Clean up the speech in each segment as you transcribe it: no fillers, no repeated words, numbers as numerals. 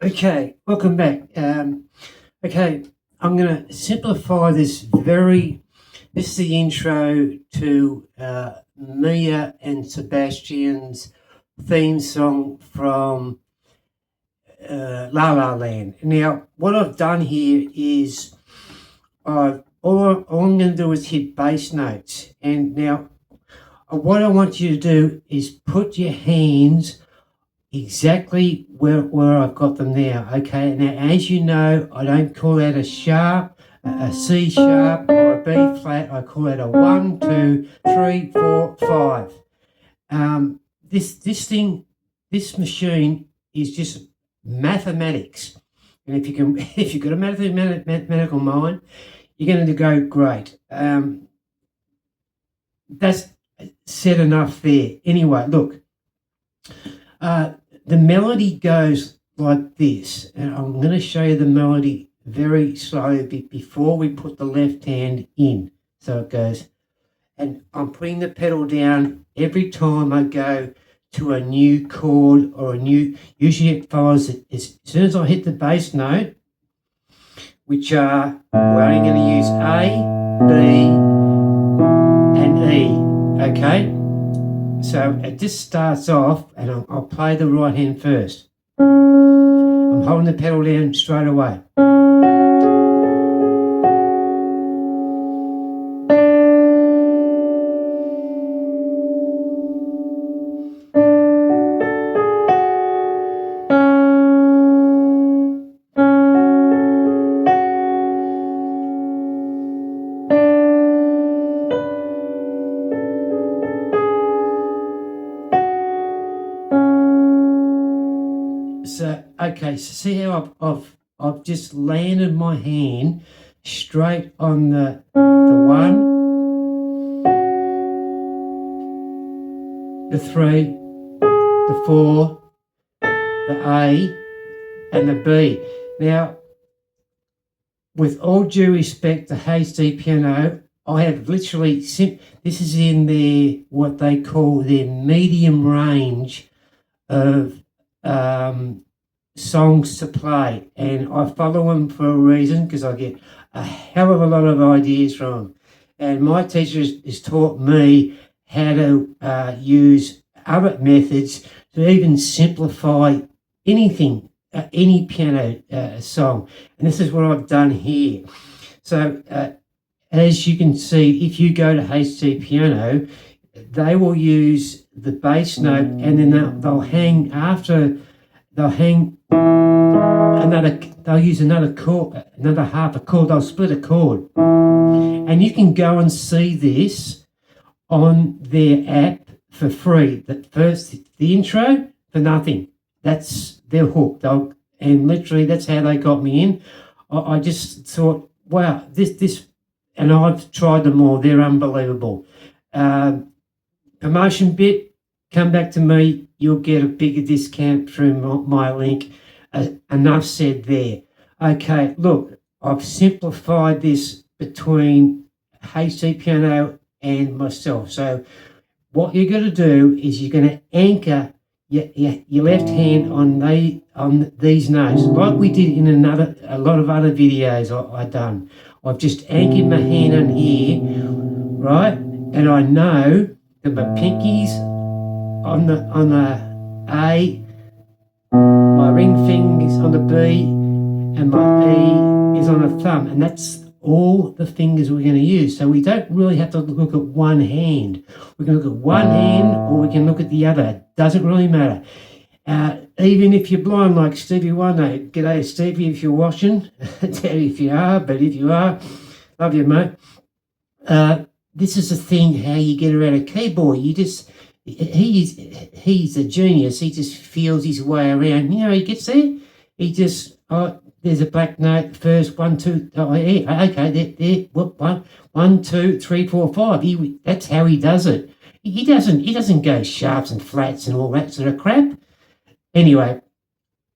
Okay, welcome back. Okay, I'm going to simplify this this is the intro to Mia and Sebastian's theme song from La La Land. Now, what I've done here is all I'm going to do is hit bass notes. And now, what I want you to do is put your hands exactly where I've got them now. Okay, now as you know, I don't call that a sharp, a C sharp, or a B flat. I call it a 1, 2, 3, 4, 5. This machine is just mathematics, and if you've got a mathematical mind, you're going to go great. That's said enough there. Anyway, look. The melody goes like this, and I'm going to show you the melody very slowly before we put the left hand in. So it goes, and I'm putting the pedal down every time I go to a new chord or usually it follows it. As soon as I hit the bass note, which are, we're only going to use A, B, and E, okay? So it just starts off, and I'll play the right hand first. I'm holding the pedal down straight away. So okay, so see how I've just landed my hand straight on the 1, the 3, the 4, the A, and the B. Now, with all due respect to HD Piano, I have literally this is in their what they call their medium range of songs to play, and I follow them for a reason because I get a hell of a lot of ideas from them. And my teacher has taught me how to use other methods to even simplify anything, any piano song. And this is what I've done here. So as you can see, if you go to HD Piano, they will use the bass note, and then they'll hang they'll use another chord, another half a chord. They'll split a chord, and you can go and see this on their app for free. The intro for nothing. That's their hook. And literally that's how they got me in. I just thought, wow, this, and I've tried them all. They're unbelievable. Promotion bit, come back to me. You'll get a bigger discount through my link. Enough said there. Okay, look, I've simplified this between HD Piano and myself. So what you're going to do is you're going to anchor your left hand on these notes, like we did in a lot of other videos I've done. I've just anchored my hand on here, right? And I know that my pinky's on the A, my ring finger's on the B, and my E is on the thumb, and that's all the fingers we're going to use. So we don't really have to look at one hand. We can look at one hand or we can look at the other. It doesn't really matter. Even if you're blind like Stevie Wonder, g'day Stevie if you're watching, tell you if you are, but if you are, love you mate. This is the thing how you get around a keyboard. He's a genius. He just feels his way around. You know, he gets there. He just, there's a black note first, 1, 2, okay, there, 1, 2, 3, 4, 5. That's how he does it. He doesn't go sharps and flats and all that sort of crap. Anyway,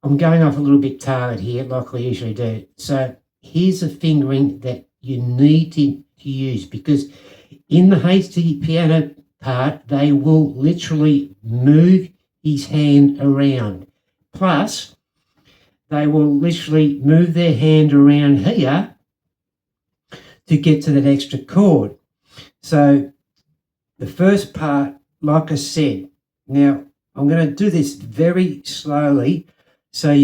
I'm going off a little bit tired here, like I usually do. So here's the fingering that you need to use, because in the HD Piano part, they will literally move his hand around. Plus, they will literally move their hand around here to get to that extra chord. So the first part, like I said, now I'm going to do this very slowly, so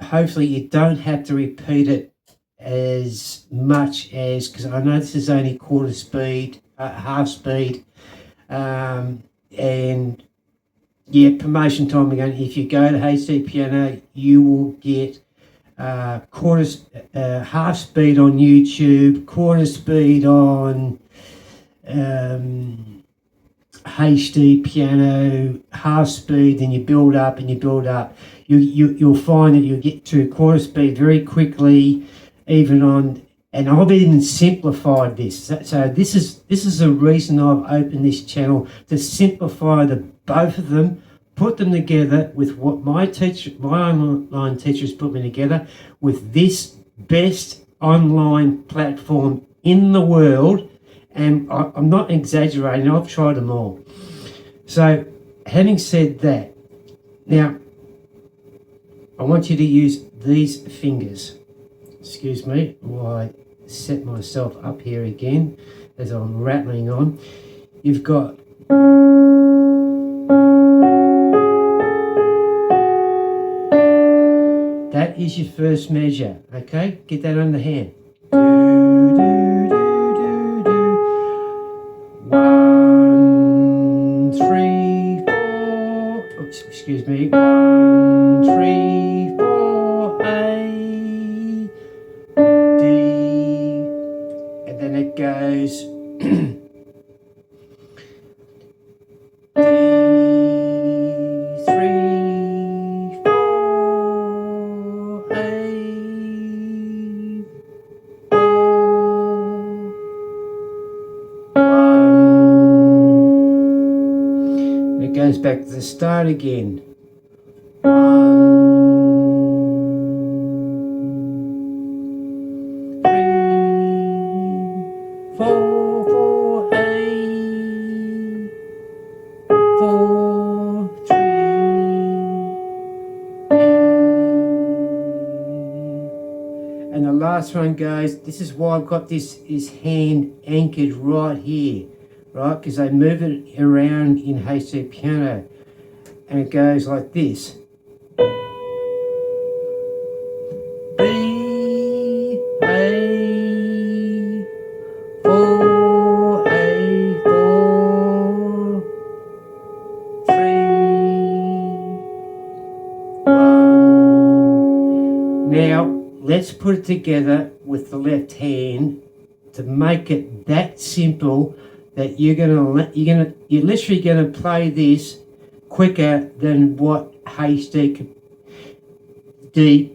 hopefully you don't have to repeat it as much as, because I know this is only quarter speed, half speed, and yeah, promotion time again. If you go to HD Piano, you will get half speed on YouTube, quarter speed on HD Piano, half speed, then you build up and you build up. You'll find that you'll get to quarter speed very quickly, even on, and I've even simplified this. So this is the reason I've opened this channel, to simplify both of them, put them together with what my online teachers put me together with this best online platform in the world. And I'm not exaggerating, I've tried them all. So having said that, now I want you to use these fingers. Excuse me while I set myself up here again as I'm rattling on. You've got that is your first measure, okay? Get that on the hand. Do, do, do, do, do. 1, 3, 4. Oops, excuse me. 1, 3, 4, A, D, and then it goes D, 3, 4, A, 4, 1. It goes back to the start again. 4, 4, 8, 4, 3, 8. And the last one goes, this is why I've got this hand anchored right here, right? Because I move it around in HD Piano, and it goes like this. B, A, 4, A, 4, 3, 1. Now let's put it together with the left hand to make it that simple that you're literally gonna play this quicker than what HD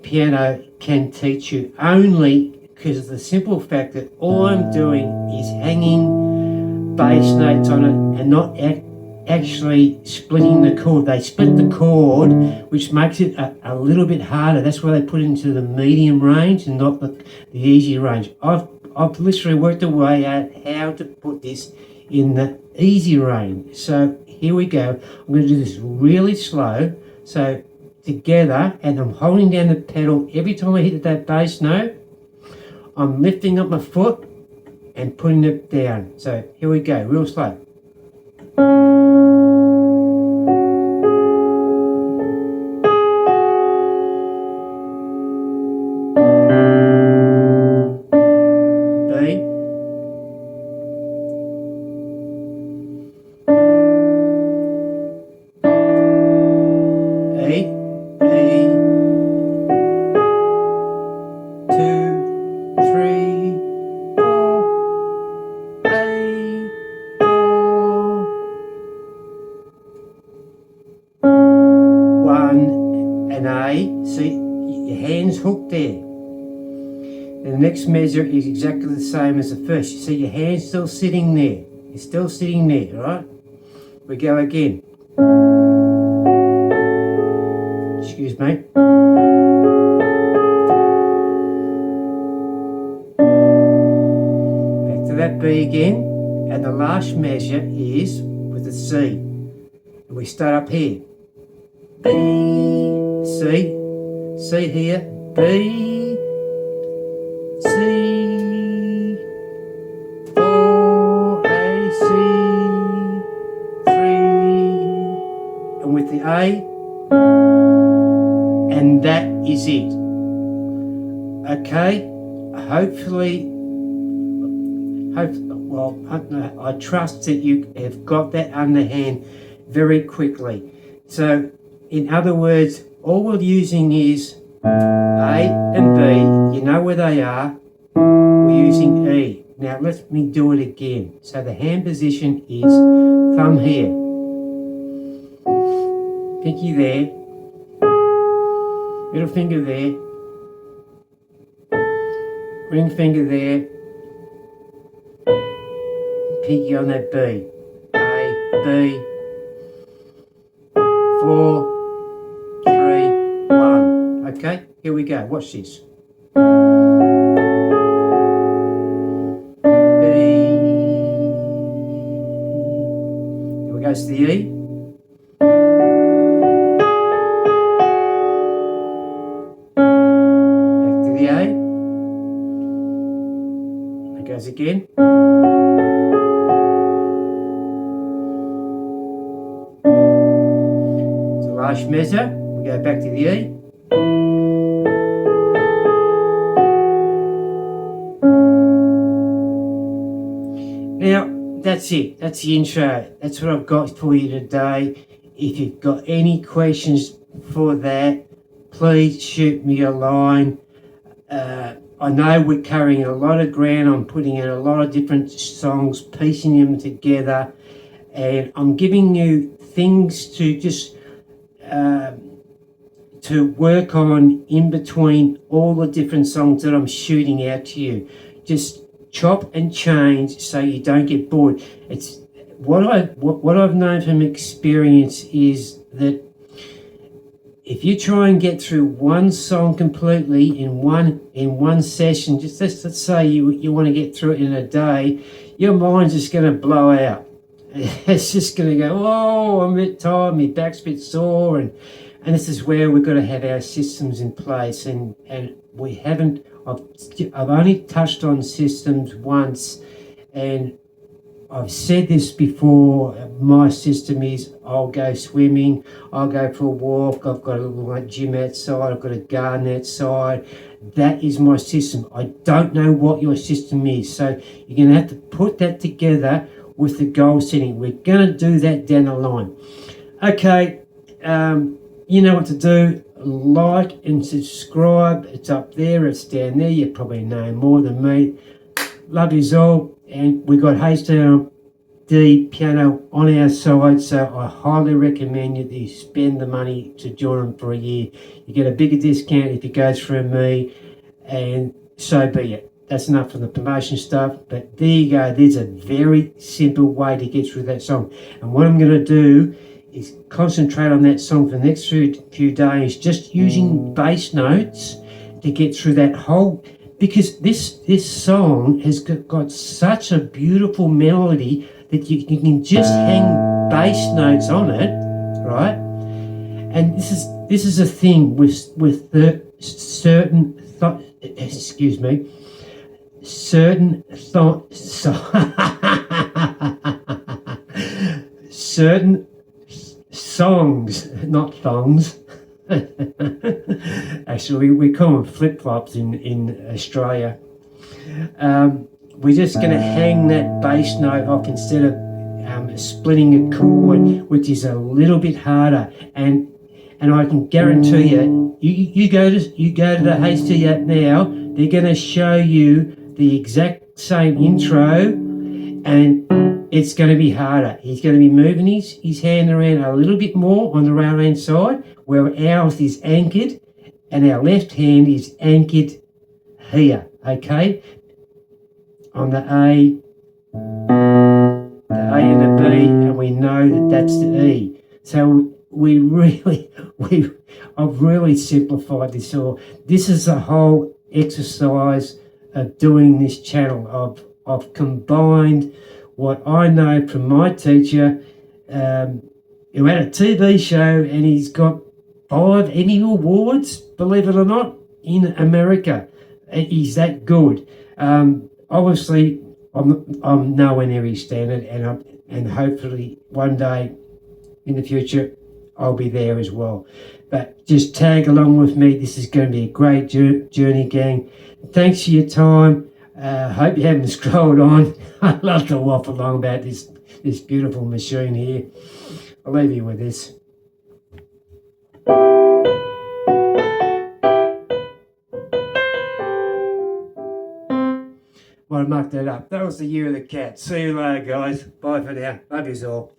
Piano can teach you, only because of the simple fact that all I'm doing is hanging bass notes on it and not actually splitting the chord. They split the chord, which makes it a little bit harder. That's why they put it into the medium range and not the easy range. I've literally worked a way out how to put this in the easy range. So here we go. I'm going to do this really slow. So together, and I'm holding down the pedal every time I hit that bass note. I'm lifting up my foot and putting it down. So here we go, real slow. An A, see your hands hooked there. And the next measure is exactly the same as the first. You see your hand's still sitting there. It's still sitting there, right? We go again. Excuse me. Back to that B again. And the last measure is with the C. And we start up here. B, C, See here, B, C, 4, A, C, 3, and with the A, and that is it. Okay, hopefully, I trust that you have got that underhand very quickly. So, in other words, all we're using is A and B. You know where they are. We're using E. Now, let me do it again. So, the hand position is thumb here, pinky there, middle finger there, ring finger there, pinky on that B. A, B, 4, 3, 1. Okay, here we go. Watch this. B. Here we go to the E. Back to the A. It goes again. Last measure, we go back to the E. Now, that's it. That's the intro. That's what I've got for you today. If you've got any questions for that, please shoot me a line. I know we're covering a lot of ground. I'm putting in a lot of different songs, piecing them together, and I'm giving you things to just to work on in between all the different songs that I'm shooting out to you. Just chop and change so you don't get bored. It's what I've known from experience is that if you try and get through one song completely in one session, just let's say you want to get through it in a day, your mind's just going to blow out. It's just going to go, oh, I'm a bit tired, my back's a bit sore, and this is where we've got to have our systems in place, and we haven't. I've only touched on systems once, and I've said this before. My system is I'll go swimming, I'll go for a walk, I've got a little gym outside, I've got a garden outside. That is my system. I don't know what your system is, so you're going to have to put that together with the goal setting. We're going to do that down the line. Okay, you know what to do. Like and subscribe. It's up there, it's down there. You probably know more than me. Love yous all. And we've got HDD piano on our side, so I highly recommend that you spend the money to join them for a year. You get a bigger discount if it goes through me, and so be it. That's enough for the promotion stuff, but there you go. There's a very simple way to get through that song. And what I'm going to do is concentrate on that song for the next few days, just using bass notes to get through that whole, because this song has got such a beautiful melody that you can just hang bass notes on it, right? And this is a thing with the certain certain songs, not thongs. Actually, we call them flip-flops in Australia. We're just going to hang that bass note off instead of splitting a chord, which is a little bit harder. And I can guarantee you go to the HD app now. They're going to show you the exact same intro, and it's going to be harder. He's going to be moving his hand around a little bit more on the right hand side, where ours is anchored, and our left hand is anchored here, okay? On the A and the B, and we know that that's the E. So I've really simplified this all. This is the whole exercise of doing this channel. I've combined what I know from my teacher, who had a TV show, and he's got 5 Emmy Awards, believe it or not, in America. He's that good. Obviously, I'm nowhere near his standard, and hopefully one day in the future I'll be there as well. But just tag along with me. This is going to be a great journey, gang. Thanks for your time. Hope you haven't scrolled on. I love to waffle along about this beautiful machine here. I'll leave you with this. Well, I mucked that up. That was the year of the cat. See you later, guys. Bye for now. Love yous all.